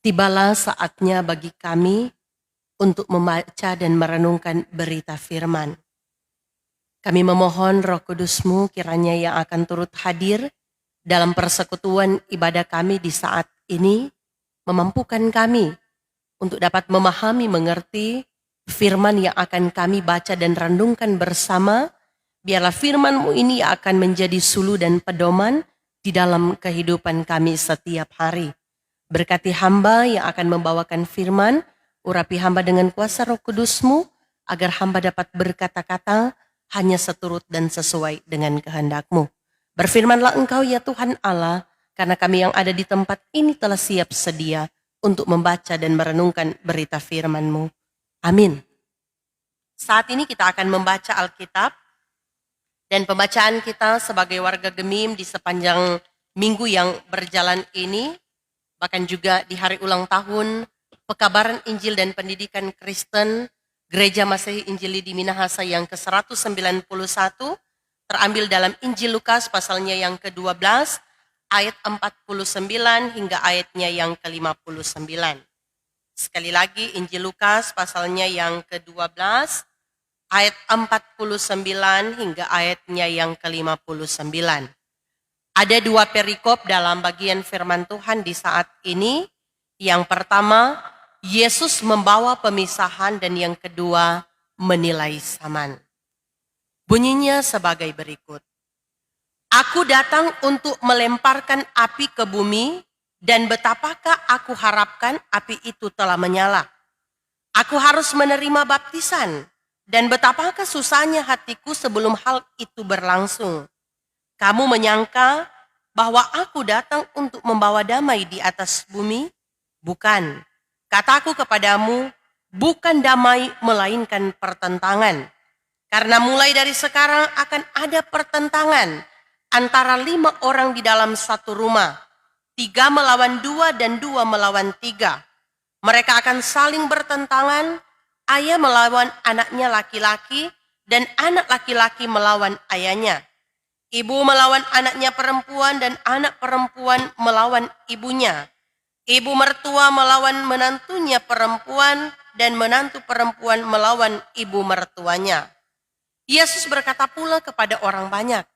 Tibalah saatnya bagi kami untuk membaca dan merenungkan berita firman. Kami memohon Roh Kudus-Mu kiranya yang akan turut hadir dalam persekutuan ibadah kami di saat ini, memampukan kami untuk dapat memahami, mengerti firman yang akan kami baca dan renungkan bersama. Biarlah firman-Mu ini akan menjadi suluh dan pedoman di dalam kehidupan kami setiap hari. Berkati hamba yang akan membawakan firman, urapi hamba dengan kuasa Roh Kudus-Mu, agar hamba dapat berkata-kata hanya seturut dan sesuai dengan kehendak-Mu. Berfirmanlah Engkau ya Tuhan Allah, karena kami yang ada di tempat ini telah siap sedia untuk membaca dan merenungkan berita firman-Mu. Amin. Saat ini kita akan membaca Alkitab, dan pembacaan kita sebagai warga Gemim di sepanjang minggu yang berjalan ini, bahkan juga di hari ulang tahun Pekabaran Injil dan Pendidikan Kristen Gereja Masehi Injili di Minahasa yang ke-191, terambil dalam Injil Lukas pasalnya yang ke-12, ayat 49 hingga ayatnya yang ke-59. Sekali lagi Injil Lukas pasalnya yang ke-12, ayat 49 hingga ayatnya yang ke-59. Ada dua perikop dalam bagian firman Tuhan di saat ini. Yang pertama, Yesus membawa pemisahan, dan yang kedua, menilai zaman. Bunyinya sebagai berikut. Aku datang untuk melemparkan api ke bumi, dan betapakah aku harapkan api itu telah menyala. Aku harus menerima baptisan, dan betapakah susahnya hatiku sebelum hal itu berlangsung. Kamu menyangka bahwa aku datang untuk membawa damai di atas bumi? Bukan. Kataku kepadamu, bukan damai melainkan pertentangan. Karena mulai dari sekarang akan ada pertentangan antara 5 orang di dalam satu rumah. 3 melawan 2 dan 2 melawan 3. Mereka akan saling bertentangan, ayah melawan anaknya laki-laki dan anak laki-laki melawan ayahnya. Ibu melawan anaknya perempuan dan anak perempuan melawan ibunya. Ibu mertua melawan menantunya perempuan dan menantu perempuan melawan ibu mertuanya. Yesus berkata pula kepada orang banyak,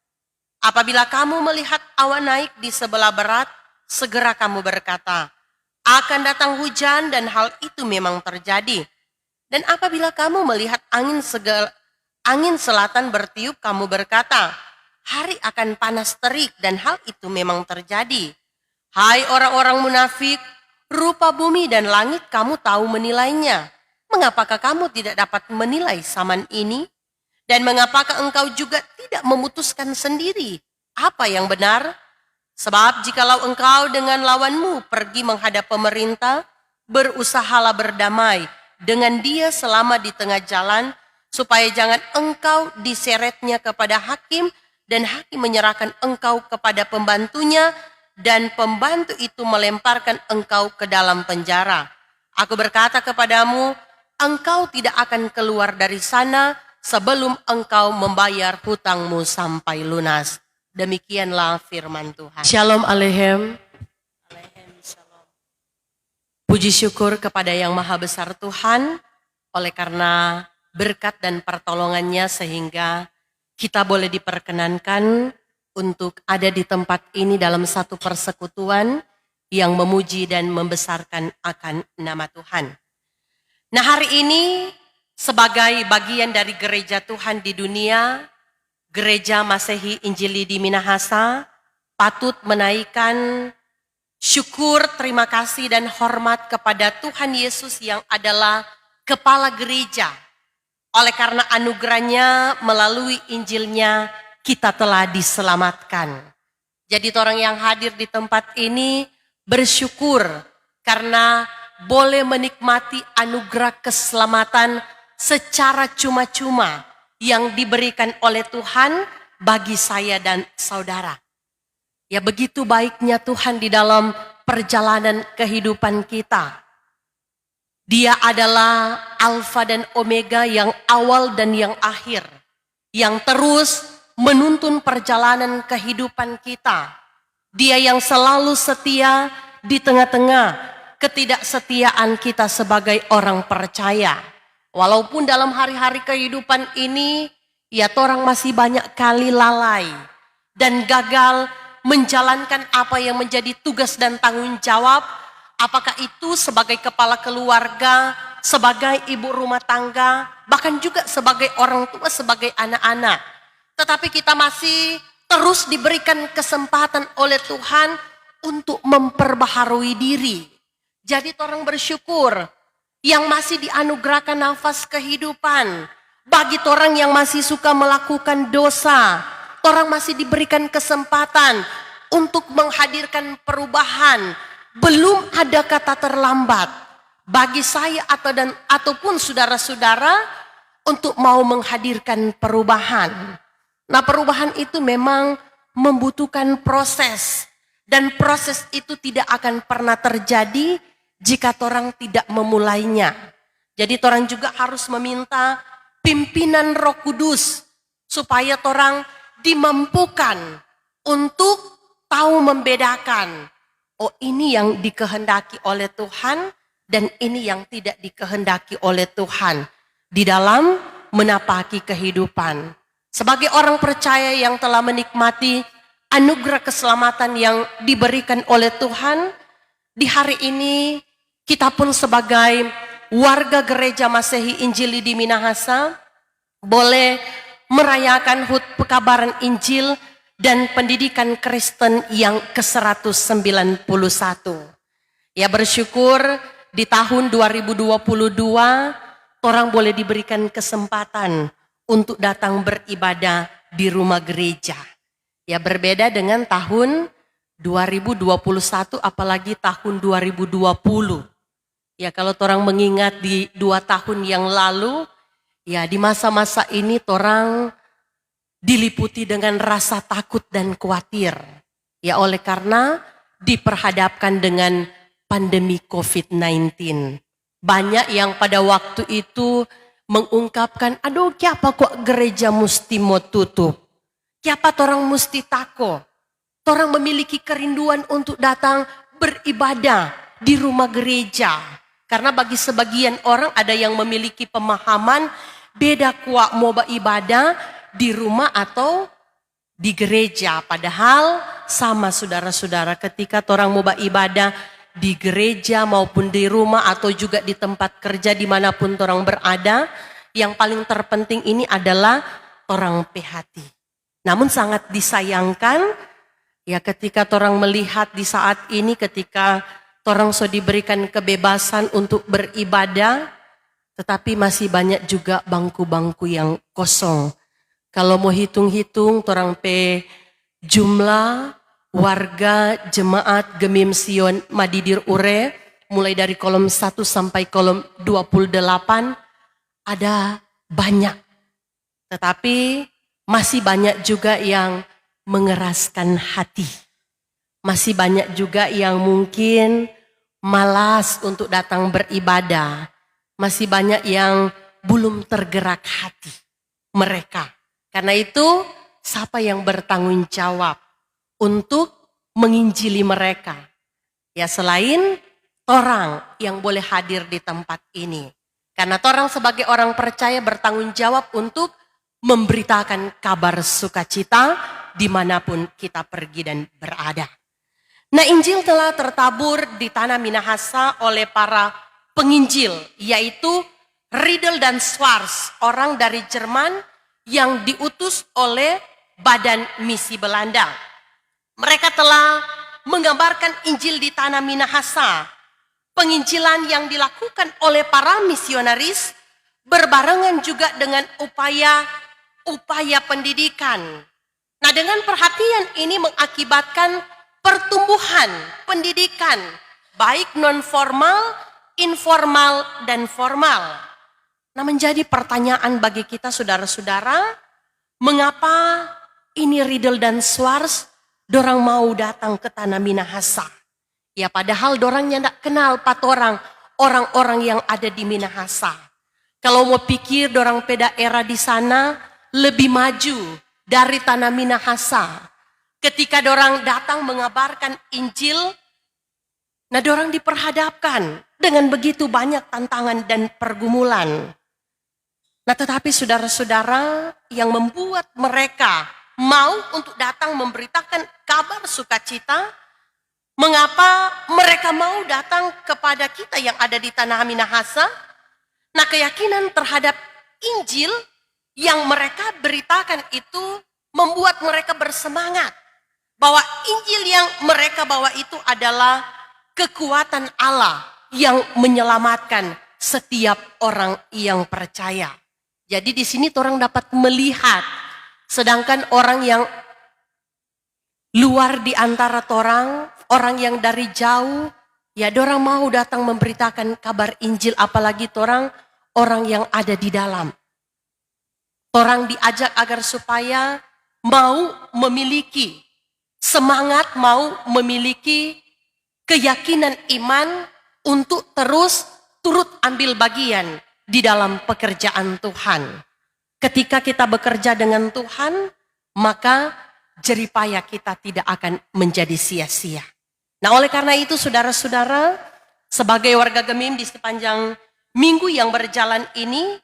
apabila kamu melihat awan naik di sebelah barat, segera kamu berkata, akan datang hujan, dan hal itu memang terjadi. Dan apabila kamu melihat angin selatan bertiup, kamu berkata, hari akan panas terik, dan hal itu memang terjadi. Hai orang-orang munafik, rupa bumi dan langit kamu tahu menilainya. Mengapakah kamu tidak dapat menilai zaman ini? Dan mengapakah engkau juga tidak memutuskan sendiri apa yang benar? Sebab jikalau engkau dengan lawanmu pergi menghadap pemerintah, berusahalah berdamai dengan dia selama di tengah jalan, supaya jangan engkau diseretnya kepada hakim, dan hakim menyerahkan engkau kepada pembantunya, dan pembantu itu melemparkan engkau ke dalam penjara. Aku berkata kepadamu, engkau tidak akan keluar dari sana sebelum engkau membayar hutangmu sampai lunas. Demikianlah firman Tuhan. Shalom aleichem. Puji syukur kepada Yang Maha Besar Tuhan, oleh karena berkat dan pertolongannya sehingga kita boleh diperkenankan untuk ada di tempat ini dalam satu persekutuan yang memuji dan membesarkan akan nama Tuhan. Nah, hari ini sebagai bagian dari gereja Tuhan di dunia, Gereja Masehi Injili di Minahasa patut menaikkan syukur, terima kasih dan hormat kepada Tuhan Yesus yang adalah kepala gereja. Oleh karena anugerahnya melalui Injilnya kita telah diselamatkan. Jadi orang yang hadir di tempat ini bersyukur karena boleh menikmati anugerah keselamatan secara cuma-cuma yang diberikan oleh Tuhan bagi saya dan saudara. Ya, begitu baiknya Tuhan di dalam perjalanan kehidupan kita. Dia adalah Alfa dan Omega, yang awal dan yang akhir, yang terus menuntun perjalanan kehidupan kita. Dia yang selalu setia di tengah-tengah ketidaksetiaan kita sebagai orang percaya. Walaupun dalam hari-hari kehidupan ini, ya orang masih banyak kali lalai dan gagal menjalankan apa yang menjadi tugas dan tanggung jawab. Apakah itu sebagai kepala keluarga, sebagai ibu rumah tangga, bahkan juga sebagai orang tua, sebagai anak-anak. Tetapi kita masih terus diberikan kesempatan oleh Tuhan untuk memperbaharui diri. Jadi orang bersyukur yang masih dianugerahkan nafas kehidupan. Bagi orang yang masih suka melakukan dosa, orang masih diberikan kesempatan untuk menghadirkan perubahan. Belum ada kata terlambat bagi saya ataupun saudara-saudara untuk mau menghadirkan perubahan. Nah, perubahan itu memang membutuhkan proses, dan proses itu tidak akan pernah terjadi jika orang tidak memulainya. Jadi orang juga harus meminta pimpinan Roh Kudus supaya orang dimampukan untuk tahu membedakan, oh ini yang dikehendaki oleh Tuhan dan ini yang tidak dikehendaki oleh Tuhan di dalam menapaki kehidupan. Sebagai orang percaya yang telah menikmati anugerah keselamatan yang diberikan oleh Tuhan, di hari ini kita pun sebagai warga gereja Masehi Injili di Minahasa boleh merayakan HUT pekabaran Injil dan pendidikan Kristen yang ke-191. Ya, bersyukur di tahun 2022 orang boleh diberikan kesempatan untuk datang beribadah di rumah gereja. Ya, berbeda dengan tahun 2021 apalagi tahun 2020. Ya, kalau orang mengingat di 2 tahun yang lalu, ya di masa-masa ini orang diliputi dengan rasa takut dan khawatir. Ya, oleh karena diperhadapkan dengan pandemi COVID-19. Banyak yang pada waktu itu mengungkapkan, aduh kenapa kok gereja mesti mau tutup? Kenapa orang mesti takut? Orang memiliki kerinduan untuk datang beribadah di rumah gereja. Karena bagi sebagian orang ada yang memiliki pemahaman beda kuat mau beribadah di rumah atau di gereja. Padahal sama saudara-saudara, ketika orang mau beribadah di gereja maupun di rumah atau juga di tempat kerja dimanapun orang berada, yang paling terpenting ini adalah orang hati. Namun sangat disayangkan ya ketika orang melihat di saat ini ketika orang sudah diberikan kebebasan untuk beribadah, tetapi masih banyak juga bangku-bangku yang kosong. Kalau mau hitung-hitung, orang jumlah warga jemaat Gemim Sion Madidir Ure, mulai dari kolom 1 sampai kolom 28, ada banyak. Tetapi masih banyak juga yang mengeraskan hati. Masih banyak juga yang mungkin malas untuk datang beribadah. Masih banyak yang belum tergerak hati mereka. Karena itu, siapa yang bertanggung jawab untuk menginjili mereka? Ya, selain orang yang boleh hadir di tempat ini. Karena orang sebagai orang percaya bertanggung jawab untuk memberitakan kabar sukacita dimanapun kita pergi dan berada. Nah, Injil telah tertabur di tanah Minahasa oleh para penginjil, yaitu Riedel dan Schwarz, orang dari Jerman yang diutus oleh Badan Misi Belanda. Mereka telah menggambarkan Injil di tanah Minahasa. Penginjilan yang dilakukan oleh para misionaris berbarengan juga dengan upaya pendidikan. Nah, dengan perhatian ini mengakibatkan pertumbuhan pendidikan baik non-formal, informal, dan formal. Nah, menjadi pertanyaan bagi kita saudara-saudara, mengapa ini Riedel dan Schwarz dorang mau datang ke tanah Minahasa? Ya, padahal dorangnya tidak kenal orang-orang yang ada di Minahasa. Kalau mau pikir dorang daerah di sana lebih maju dari tanah Minahasa. Ketika dorang datang mengabarkan Injil, Nah, dorang diperhadapkan dengan begitu banyak tantangan dan pergumulan. Nah, tetapi saudara-saudara, yang membuat mereka mau untuk datang memberitakan kabar sukacita, mengapa mereka mau datang kepada kita yang ada di tanah Minahasa? Nah, keyakinan terhadap Injil yang mereka beritakan itu membuat mereka bersemangat bahwa Injil yang mereka bawa itu adalah kekuatan Allah yang menyelamatkan setiap orang yang percaya. Jadi di sini orang dapat melihat, sedangkan orang yang luar di antara orang yang dari jauh, ya dorang mau datang memberitakan kabar Injil, apalagi orang yang ada di dalam. Orang diajak agar supaya mau memiliki semangat, mau memiliki keyakinan iman untuk terus turut ambil bagian di dalam pekerjaan Tuhan. Ketika kita bekerja dengan Tuhan, maka jeripaya kita tidak akan menjadi sia-sia. Nah, oleh karena itu saudara-saudara, sebagai warga Gemim di sepanjang minggu yang berjalan ini,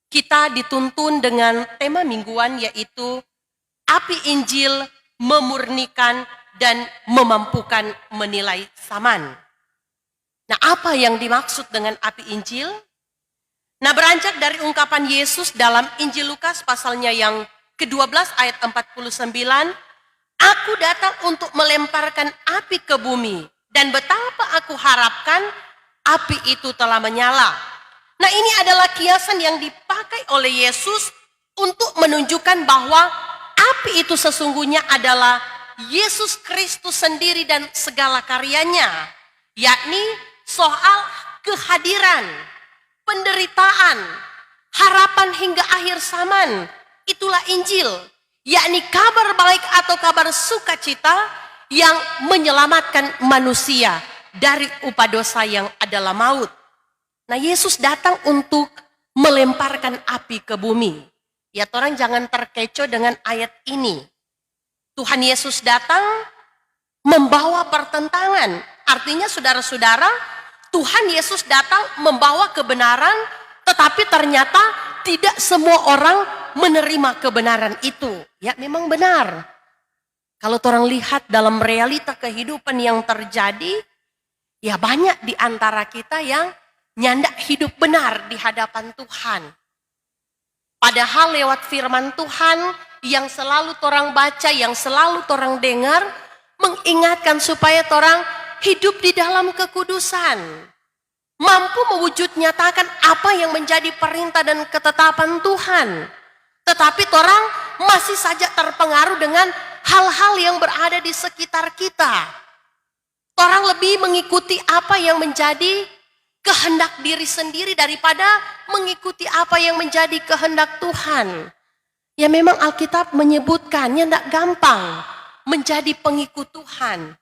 kita dituntun dengan tema mingguan yaitu api Injil memurnikan dan memampukan menilai zaman. Nah, apa yang dimaksud dengan api Injil? Nah, beranjak dari ungkapan Yesus dalam Injil Lukas pasalnya yang ke-12 ayat 49, aku datang untuk melemparkan api ke bumi, dan betapa aku harapkan api itu telah menyala. Nah, ini adalah kiasan yang dipakai oleh Yesus untuk menunjukkan bahwa api itu sesungguhnya adalah Yesus Kristus sendiri dan segala karyanya, yakni soal kehadiran, penderitaan, harapan hingga akhir zaman. Itulah Injil, yakni kabar baik atau kabar sukacita yang menyelamatkan manusia dari upah dosa yang adalah maut. Nah, Yesus datang untuk melemparkan api ke bumi. Ya, orang jangan terkecoh dengan ayat ini. Tuhan Yesus datang membawa pertentangan. Artinya saudara-saudara, Tuhan Yesus datang membawa kebenaran, tetapi ternyata tidak semua orang menerima kebenaran itu. Ya, memang benar. Kalau orang lihat dalam realita kehidupan yang terjadi, ya banyak di antara kita yang nyandak hidup benar di hadapan Tuhan. Padahal lewat firman Tuhan yang selalu orang baca, yang selalu orang dengar, mengingatkan supaya orang hidup di dalam kekudusan. Mampu mewujud nyatakan apa yang menjadi perintah dan ketetapan Tuhan. Tetapi orang masih saja terpengaruh dengan hal-hal yang berada di sekitar kita. Orang lebih mengikuti apa yang menjadi kehendak diri sendiri daripada mengikuti apa yang menjadi kehendak Tuhan. Ya, memang Alkitab menyebutkannya tidak gampang menjadi pengikut Tuhan.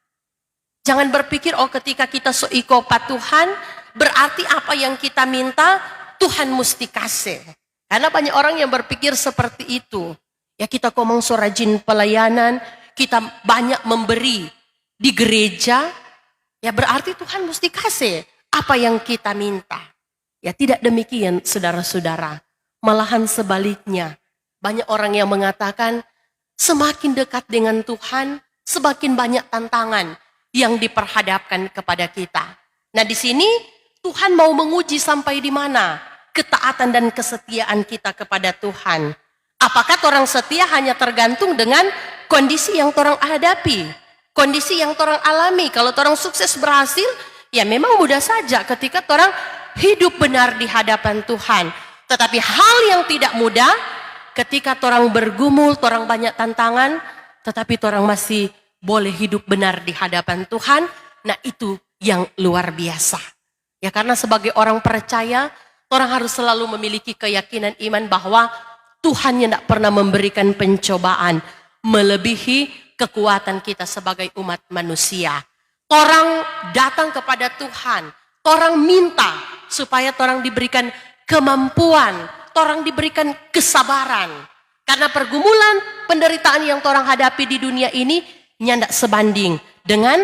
Jangan berpikir, oh ketika kita seikopat Tuhan, berarti apa yang kita minta, Tuhan mesti kasih. Karena banyak orang yang berpikir seperti itu. Ya, kita ngomong so rajin pelayanan, kita banyak memberi di gereja, ya berarti Tuhan mesti kasih apa yang kita minta. Ya, tidak demikian saudara-saudara. Malahan sebaliknya. Banyak orang yang mengatakan semakin dekat dengan Tuhan, semakin banyak tantangan yang diperhadapkan kepada kita. Nah, di sini Tuhan mau menguji sampai di mana ketaatan dan kesetiaan kita kepada Tuhan. Apakah orang setia hanya tergantung dengan kondisi yang orang hadapi, kondisi yang orang alami. Kalau orang sukses berhasil, ya memang mudah saja ketika orang hidup benar di hadapan Tuhan. Tetapi hal yang tidak mudah ketika orang bergumul, orang banyak tantangan, tetapi orang masih boleh hidup benar di hadapan Tuhan. Nah, itu yang luar biasa. Ya, karena sebagai orang percaya, orang harus selalu memiliki keyakinan iman bahwa Tuhan yang tidak pernah memberikan pencobaan melebihi kekuatan kita sebagai umat manusia. Orang datang kepada Tuhan, orang minta supaya orang diberikan kemampuan, orang diberikan kesabaran. Karena pergumulan, penderitaan yang orang hadapi di dunia ini nyandak sebanding dengan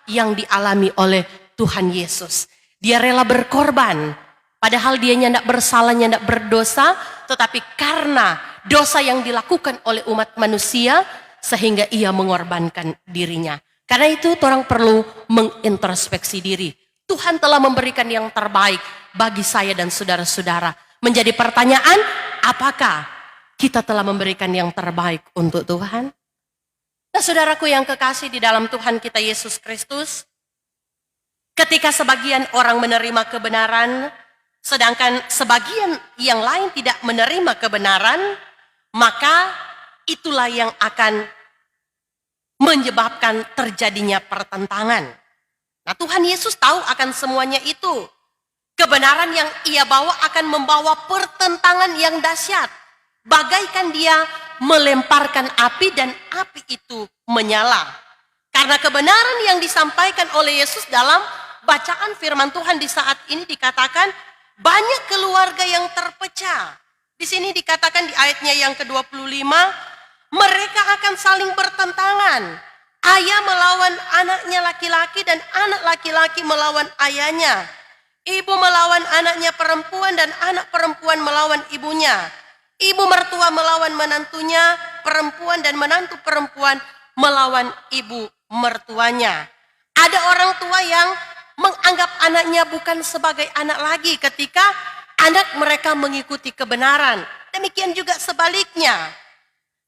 yang dialami oleh Tuhan Yesus. Dia rela berkorban, padahal dia nyandak bersalah, nyandak berdosa, tetapi karena dosa yang dilakukan oleh umat manusia, sehingga ia mengorbankan dirinya. Karena itu orang perlu mengintrospeksi diri. Tuhan telah memberikan yang terbaik bagi saya dan saudara-saudara. Menjadi pertanyaan, apakah kita telah memberikan yang terbaik untuk Tuhan? Nah, saudaraku yang kekasih di dalam Tuhan kita Yesus Kristus, ketika sebagian orang menerima kebenaran, sedangkan sebagian yang lain tidak menerima kebenaran, maka itulah yang akan menyebabkan terjadinya pertentangan. Nah, Tuhan Yesus tahu akan semuanya itu. Kebenaran yang ia bawa akan membawa pertentangan yang dahsyat. Bagaikan dia melemparkan api dan api itu menyala. Karena kebenaran yang disampaikan oleh Yesus dalam bacaan firman Tuhan di saat ini dikatakan banyak keluarga yang terpecah. Di sini dikatakan di ayatnya yang ke-25, mereka akan saling bertentangan. Ayah melawan anaknya laki-laki dan anak laki-laki melawan ayahnya. Ibu melawan anaknya perempuan dan anak perempuan melawan ibunya. Ibu mertua melawan menantunya perempuan dan menantu perempuan melawan ibu mertuanya. Ada orang tua yang menganggap anaknya bukan sebagai anak lagi ketika anak mereka mengikuti kebenaran. Demikian juga sebaliknya.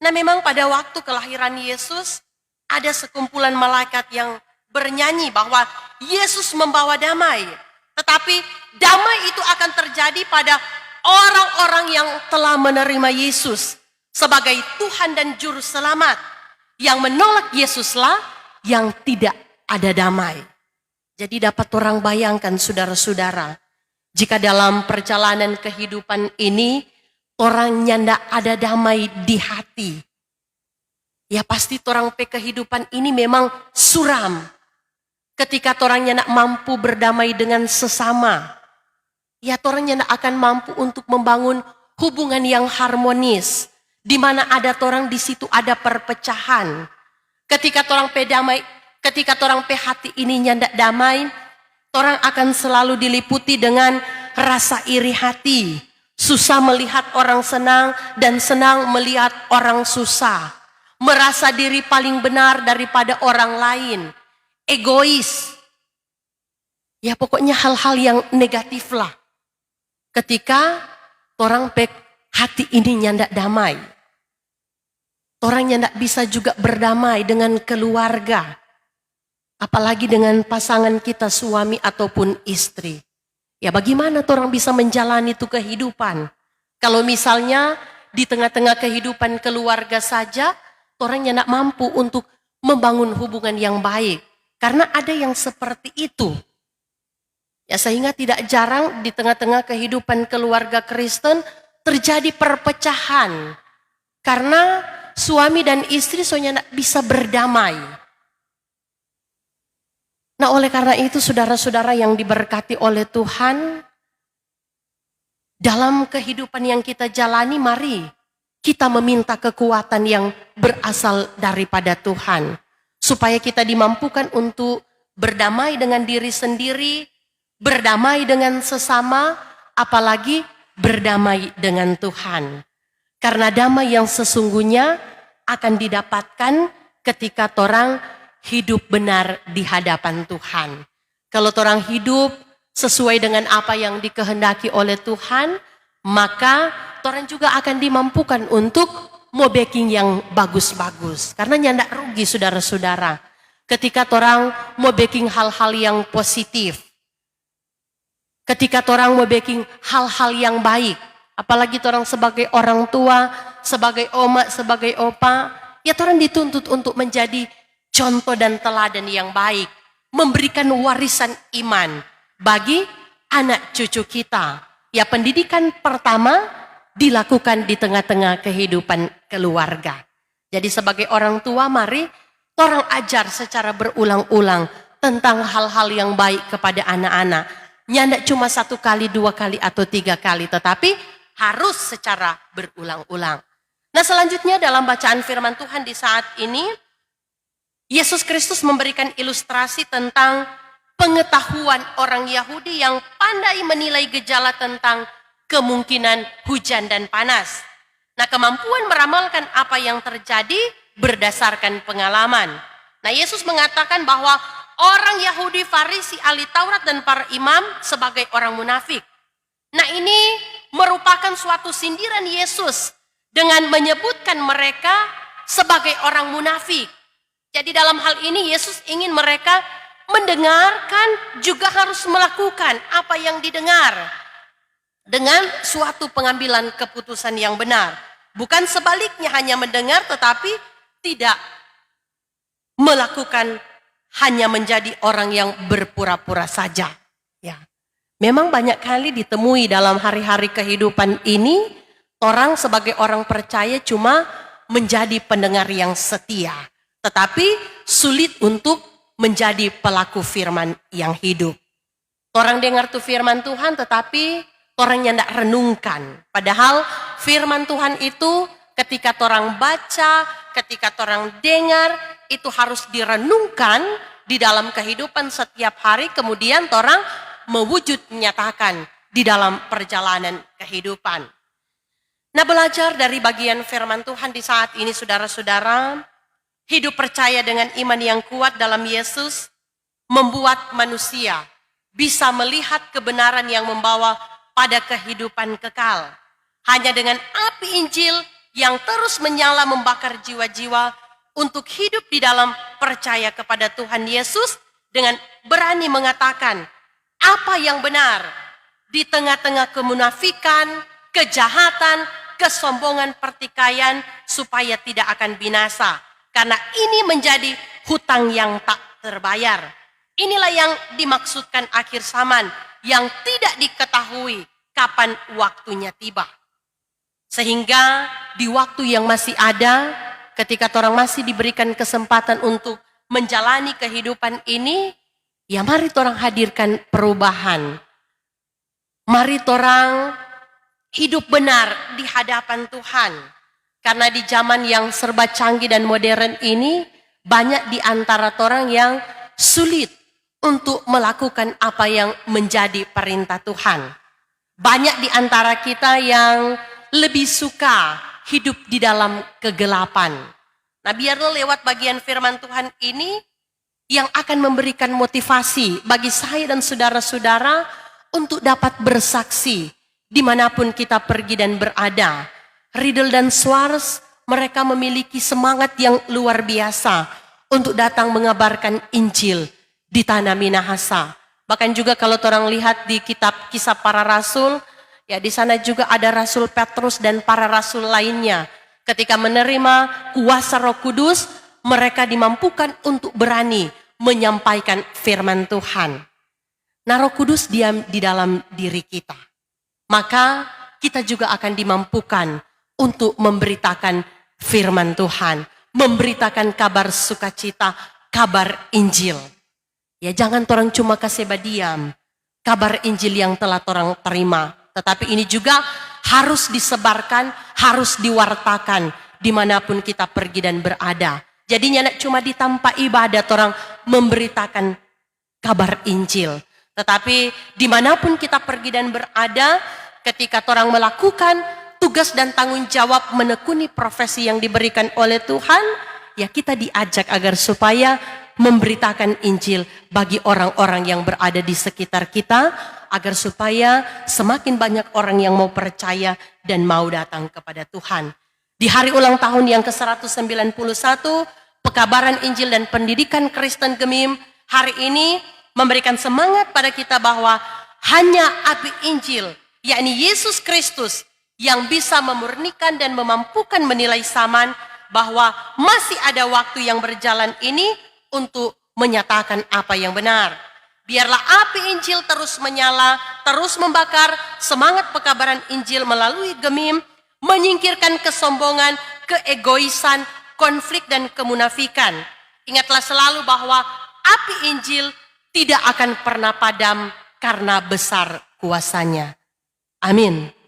Nah, memang pada waktu kelahiran Yesus ada sekumpulan malaikat yang bernyanyi bahwa Yesus membawa damai. Tetapi damai itu akan terjadi pada orang-orang yang telah menerima Yesus sebagai Tuhan dan Juru Selamat. Yang menolak Yesuslah yang tidak ada damai. Jadi dapat orang bayangkan saudara-saudara, jika dalam perjalanan kehidupan ini orang nyanda ada damai di hati, ya pasti orang kehidupan ini memang suram. Ketika orang nyanda mampu berdamai dengan sesama, ya orang nyanda akan mampu untuk membangun hubungan yang harmonis, di mana ada orang di situ ada perpecahan. Ketika orang pedamai, ketika orang hati ini nyanda damai, orang akan selalu diliputi dengan rasa iri hati, susah melihat orang senang dan senang melihat orang susah, merasa diri paling benar daripada orang lain, egois. Ya pokoknya hal-hal yang negatif lah. Ketika orang hati ini nyanda damai, orang nyanda bisa juga berdamai dengan keluarga, apalagi dengan pasangan kita suami ataupun istri. Ya bagaimana orang bisa menjalani itu kehidupan? Kalau misalnya di tengah-tengah kehidupan keluarga saja, orang yang tidak mampu untuk membangun hubungan yang baik. Karena ada yang seperti itu. Ya sehingga tidak jarang di tengah-tengah kehidupan keluarga Kristen terjadi perpecahan. Karena suami dan istri soalnya tidak bisa berdamai. Nah, oleh karena itu saudara-saudara yang diberkati oleh Tuhan, dalam kehidupan yang kita jalani, mari kita meminta kekuatan yang berasal daripada Tuhan. Supaya kita dimampukan untuk berdamai dengan diri sendiri, berdamai dengan sesama, apalagi berdamai dengan Tuhan. Karena damai yang sesungguhnya akan didapatkan ketika orang hidup benar di hadapan Tuhan. Kalau orang hidup sesuai dengan apa yang dikehendaki oleh Tuhan, maka orang juga akan dimampukan untuk mau backing yang bagus-bagus. Karena nyandak rugi saudara-saudara. Ketika orang mau backing hal-hal yang positif. Ketika orang mau backing hal-hal yang baik. Apalagi orang sebagai orang tua, sebagai oma, sebagai opa. Ya orang dituntut untuk menjadi contoh dan teladan yang baik, memberikan warisan iman bagi anak cucu kita. Ya pendidikan pertama dilakukan di tengah-tengah kehidupan keluarga. Jadi sebagai orang tua mari orang ajar secara berulang-ulang tentang hal-hal yang baik kepada anak-anak. Nyandak cuma 1 kali, 2 kali atau 3 kali, tetapi harus secara berulang-ulang. Nah selanjutnya dalam bacaan firman Tuhan di saat ini, Yesus Kristus memberikan ilustrasi tentang pengetahuan orang Yahudi yang pandai menilai gejala tentang kemungkinan hujan dan panas. Nah, kemampuan meramalkan apa yang terjadi berdasarkan pengalaman. Nah, Yesus mengatakan bahwa orang Yahudi, Farisi, ahli Taurat, dan para imam sebagai orang munafik. Nah, ini merupakan suatu sindiran Yesus dengan menyebutkan mereka sebagai orang munafik. Jadi dalam hal ini Yesus ingin mereka mendengarkan juga harus melakukan apa yang didengar dengan suatu pengambilan keputusan yang benar. Bukan sebaliknya hanya mendengar tetapi tidak melakukan, hanya menjadi orang yang berpura-pura saja. Ya. Memang banyak kali ditemui dalam hari-hari kehidupan ini, orang sebagai orang percaya cuma menjadi pendengar yang setia, tetapi sulit untuk menjadi pelaku firman yang hidup. Orang dengar tuh firman Tuhan tetapi orang yang tidak renungkan. Padahal firman Tuhan itu ketika orang baca, ketika orang dengar, itu harus direnungkan di dalam kehidupan setiap hari, kemudian orang mewujud nyatakan di dalam perjalanan kehidupan. Nah, belajar dari bagian firman Tuhan di saat ini, saudara-saudara, hidup percaya dengan iman yang kuat dalam Yesus membuat manusia bisa melihat kebenaran yang membawa pada kehidupan kekal. Hanya dengan api Injil yang terus menyala membakar jiwa-jiwa untuk hidup di dalam percaya kepada Tuhan Yesus dengan berani mengatakan apa yang benar di tengah-tengah kemunafikan, kejahatan, kesombongan, pertikaian, supaya tidak akan binasa. Karena ini menjadi hutang yang tak terbayar. Inilah yang dimaksudkan akhir zaman yang tidak diketahui kapan waktunya tiba. Sehingga di waktu yang masih ada, ketika orang masih diberikan kesempatan untuk menjalani kehidupan ini, ya mari orang hadirkan perubahan. Mari orang hidup benar di hadapan Tuhan. Karena di zaman yang serba canggih dan modern ini, banyak di antara orang yang sulit untuk melakukan apa yang menjadi perintah Tuhan. Banyak di antara kita yang lebih suka hidup di dalam kegelapan. Nah, biarlah lewat bagian firman Tuhan ini yang akan memberikan motivasi bagi saya dan saudara-saudara untuk dapat bersaksi dimanapun kita pergi dan berada. Riddle dan Schwartz, mereka memiliki semangat yang luar biasa untuk datang mengabarkan Injil di tanah Minahasa. Bahkan juga kalau orang lihat di kitab Kisah Para Rasul, ya di sana juga ada Rasul Petrus dan para rasul lainnya. Ketika menerima kuasa Roh Kudus, mereka dimampukan untuk berani menyampaikan firman Tuhan. Nah, Roh Kudus diam di dalam diri kita. Maka kita juga akan dimampukan untuk memberitakan firman Tuhan, memberitakan kabar sukacita, kabar Injil. Ya, jangan orang cuma kasih diam kabar Injil yang telah orang terima, tetapi ini juga harus disebarkan, harus diwartakan dimanapun kita pergi dan berada. Jadinya tidak cuma di tempat ibadat orang memberitakan kabar Injil, tetapi dimanapun kita pergi dan berada, ketika orang melakukan tugas dan tanggung jawab menekuni profesi yang diberikan oleh Tuhan, ya kita diajak agar supaya memberitakan Injil bagi orang-orang yang berada di sekitar kita, agar supaya semakin banyak orang yang mau percaya dan mau datang kepada Tuhan. Di hari ulang tahun yang ke-191, pekabaran Injil dan pendidikan Kristen Gemim hari ini memberikan semangat pada kita bahwa hanya api Injil, yakni Yesus Kristus, yang bisa memurnikan dan memampukan menilai zaman bahwa masih ada waktu yang berjalan ini untuk menyatakan apa yang benar. Biarlah api Injil terus menyala, terus membakar semangat pekabaran Injil melalui Gemim, menyingkirkan kesombongan, keegoisan, konflik dan kemunafikan. Ingatlah selalu bahwa api Injil tidak akan pernah padam karena besar kuasanya. Amin.